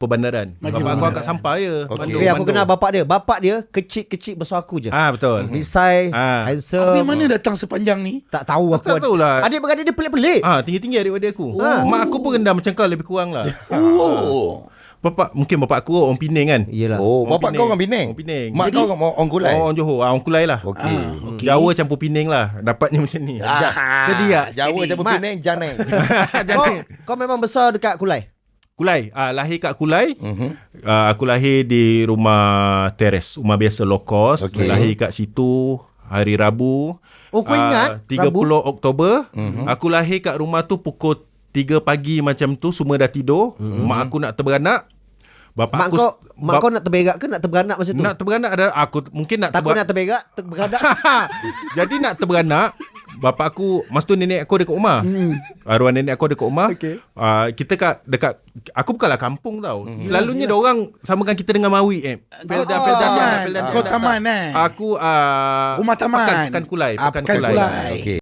perbandaran. Bapak aku angkat sampah je. Okay, aku kenal bapak dia. Bapak dia kecil-kecil besar aku je. Betul. Risai, handsome. Habis mana datang sepanjang ni? Tak tahu aku. Tak tahulah. Adik-beradik dia pelik-pelik. Tinggi-tinggi adik-adik aku. Mak aku pun rendah macam kau lebih kurang lah. Mungkin bapak aku orang Penang kan. Yelah. Bapak kau orang Penang. Mak kau orang Kulai. orang Johor. Orang Kulai lah. Okey. Jawa campur Penang lah. Dapatnya macam ni. Steady tak? Jawa campur Penang, Janai. Kau memang besar dekat Kulai? Kulai. Lahir kat Kulai. Aku lahir di rumah teres. Rumah biasa low cost. Lahir kat situ hari Rabu. Kau ingat? 30 Rabu? Oktober. Aku lahir kat rumah tu pukul 3 pagi macam tu. Semua dah tidur. Mak aku nak terberanak. Mak kau nak terberak ke nak terberanak masa tu? Hmm. Nak terberanak ada aku mungkin nak Takut nak terberanak. Jadi nak terberanak, bapak aku masa tu nenek aku dekat rumah. Arwah nenek aku dekat rumah. Kita dekat aku bukanlah kampung tau. Selalunya dia orang samakan kita dengan Mawi Felda. Kau taman Aku Rumah taman. Pekan Kulai. Pekan Kulai. Okey.